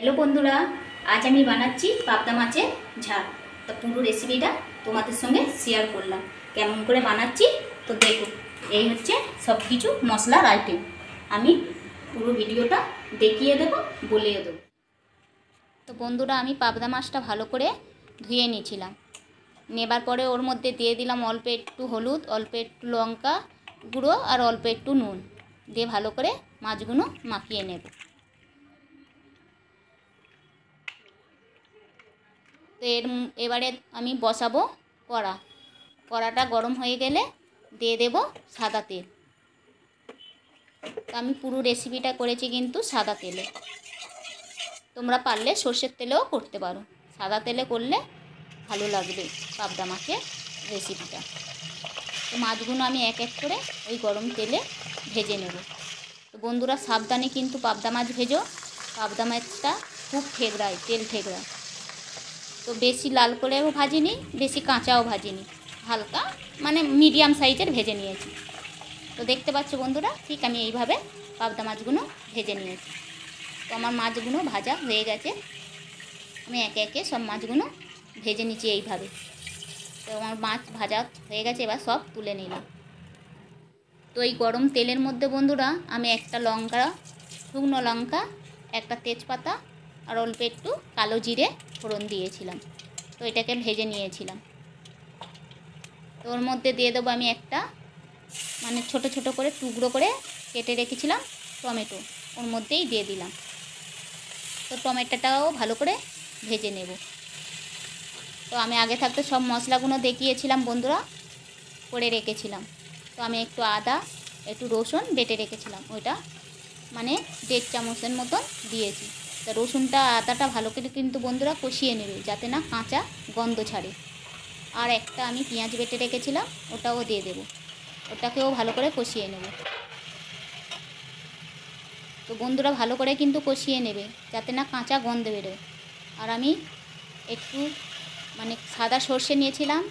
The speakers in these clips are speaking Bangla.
হ্যালো বন্ধুরা, আজ আমি বানাচ্ছি পাবদা মাছের ঝাল। তো পুরো রেসিপিটা তোমাদের সঙ্গে শেয়ার করলাম। কেমন করে বানাচ্ছি তো দেখো। এই হচ্ছে সব কিছু মশলার আইটেম। আমি পুরো ভিডিওটা দেখিয়ে দেবো, বলিয়ে দেবো। তো বন্ধুরা, আমি পাবদা মাছটা ভালো করে ধুয়ে নিয়েছিলাম। নেবার পরে ওর মধ্যে দিয়ে দিলাম অল্প একটু হলুদ, অল্প একটু লঙ্কা গুঁড়ো আর অল্প একটু নুন দিয়ে ভালো করে মাছগুলো মাখিয়ে নেব। তো এবারে আমি বসাবো কড়াটা গরম হয়ে গেলে দিয়ে দেব সাদা তেল। তো আমি পুরো রেসিপিটা করেছি কিন্তু সাদা তেলে। তোমরা পারলে সর্ষের তেলেও করতে পারো, সাদা তেলে করলে ভালো লাগবে পাবদা মাছের রেসিপিটা। তো মাছগুলো আমি এক এক করে ওই গরম তেলে ভেজে নেব। তো বন্ধুরা, সাবধানে কিন্তু পাবদা মাছ ভেজো। পাবদা মাছটা খুব ঠেকরায়, তেল ঠেকরায়। তো বেশি লাল করেও ভাজিনি, বেশি কাঁচাও ভাজিনি, হালকা মানে মিডিয়াম সাইজের ভেজে নিয়েছি। তো দেখতে পাচ্ছ বন্ধুরা, ঠিক আমি এইভাবে পাবদা মাছগুলো ভেজে নিয়েছি। তো আমার মাছগুলো ভাজা হয়ে গেছে। আমি একে একে সব মাছগুলো ভেজে নিচ্ছি এইভাবে। তো আমার মাছ ভাজা হয়ে গেছে, এবার সব তুলে নিলাম। তো এই গরম তেলের মধ্যে বন্ধুরা আমি একটা লঙ্কা, শুকনো লঙ্কা, একটা তেজপাতা আর অল্প একটু কালো জিরে ফোড়ন দিয়েছিলাম। তো এটাকে ভেজে নিয়েছিলাম। তো ওর মধ্যে দিয়ে দেবো আমি একটা মানে ছোট ছোট করে টুকরো করে কেটে রেখেছিলাম টমেটো, ওর মধ্যেই দিয়ে দিলাম। তো টমেটোটাও ভালো করে ভেজে নেব। তো আমি আগে থাকতে সব মশলাগুলো দেখিয়েছিলাম বন্ধুরা, করে রেখেছিলাম। তো আমি একটু আদা, একটু রসুন বেটে রেখেছিলাম, ওইটা মানে 1.5 চামচের মতন দিয়েছি। তা রসুনটা আদাটা ভালো করে কিন্তু বন্ধুরা কষিয়ে নেবে, যাতে না কাঁচা গন্ধ ছাড়ে। আর একটা আমি পেঁয়াজ বেটে রেখেছিলাম, ওটাও দিয়ে দেব। ওটাকেও ভালো করে কষিয়ে নেব। তো বন্ধুরা, ভালো করে কিন্তু কষিয়ে নেবে, যাতে না কাঁচা গন্ধ বেরোয়। আর আমি একটু মানে সাদা সর্ষে নিয়েছিলাম,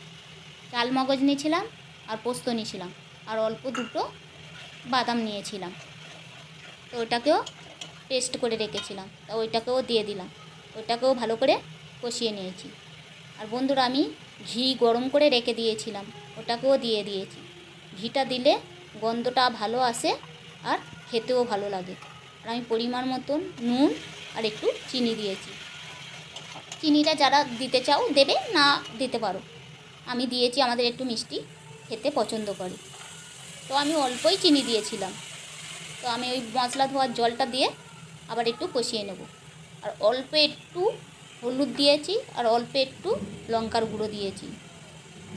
চাল মগজ নিয়েছিলাম আর পোস্ত নিয়েছিলাম, আর অল্প দুটো বাদাম নিয়েছিলাম। তো ওটাকেও পেস্ট করে রেখেছিলাম, তা ওইটাকেও দিয়ে দিলাম। ওইটাকেও ভালো করে কষিয়ে নিয়েছি। আর বন্ধুরা, আমি ঘি গরম করে রেখে দিয়েছিলাম, ওটাকেও দিয়ে দিয়েছি। ঘিটা দিলে গন্ধটা ভালো আসে আর খেতেও ভালো লাগে। আর আমি পরিমাণ মতন নুন আর একটু চিনি দিয়েছি। চিনিটা যারা দিতে চাও দেবে, না দিতে পারো। আমি দিয়েছি, আমাদের একটু মিষ্টি খেতে পছন্দ করে। তো আমি অল্পই চিনি দিয়েছিলাম। তো আমি ওই মশলা ধোয়ার জলটা দিয়ে আবার একটু কষিয়ে নেব। আর অল্প একটু হলুদ দিয়েছি আর অল্প একটু লঙ্কার গুঁড়ো দিয়েছি।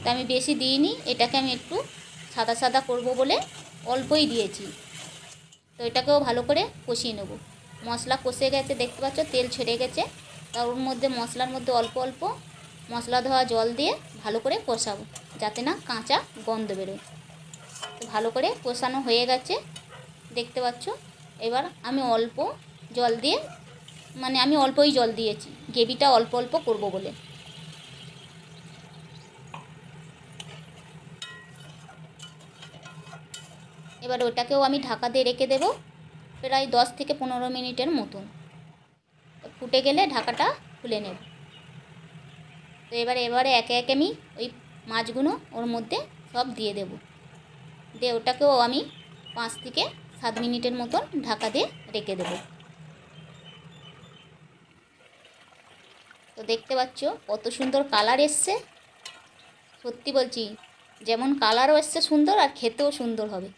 তো আমি বেশি দিইনি, এটাকে আমি একটু সাদা সাদা করব বলে অল্পই দিয়েছি। তো এটাকেও ভালো করে কষিয়ে নেব। মশলা কষে গেছে, দেখতে পাচ্ছ তেল ছেড়ে গেছে। তার ওর মধ্যে মশলার মধ্যে অল্প অল্প মশলা ধোয়া জল দিয়ে ভালো করে কষাবো, যাতে না কাঁচা গন্ধ বেরোয়। তো ভালো করে কষানো হয়ে গেছে, দেখতে পাচ্ছ। এবার আমি অল্প জল দিয়ে মানে আমি অল্পই জল দিয়েছি, গ্রেভিটা অল্প অল্প করব বলে। এবার ওটাকেও আমি ঢাকা দিয়ে রেখে দেব প্রায় 10 থেকে 15 মিনিটের মতন। ফুটে গেলে ঢাকাটা খুলে নেব। তো এবারে একে একে আমি ওই মাছগুলো ওর মধ্যে সব দিয়ে দেব। দিয়ে ওটাকেও আমি 5 থেকে 7 মিনিটের মতন ঢাকা দিয়ে রেখে দেব। তো দেখতে পাচ্ছ কত সুন্দর কালার এসছে। সত্যি বলছি, যেমন কালারও এসছে সুন্দর, আর খেতেও সুন্দর হবে।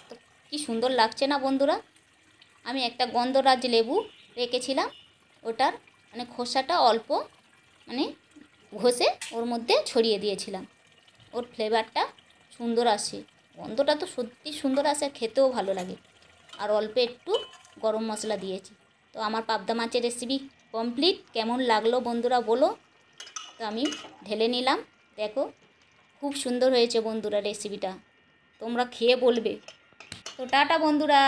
তো কি সুন্দর লাগছে না বন্ধুরা। আমি একটা গন্ধরাজ লেবু রেখেছিলাম, ওটার মানে খোসাটা অল্প মানে ঘষে ওর মধ্যে ছড়িয়ে দিয়েছিলাম। ওর ফ্লেভারটা সুন্দর আসে, গন্ধটা তো সত্যি সুন্দর আসে, খেতেও ভালো লাগে। আর অল্প একটু গরম মশলা দিয়েছি। তো আমার পাবদা মাছের রেসিপি কমপ্লিট। কেমন লাগলো বন্ধুরা বলো। তো আমি ঢেলে নিলাম, দেখো খুব সুন্দর হয়েছে বন্ধুরা রেসিপিটা। তোমরা খেয়ে বলবে। তো টাটা বন্ধুরা।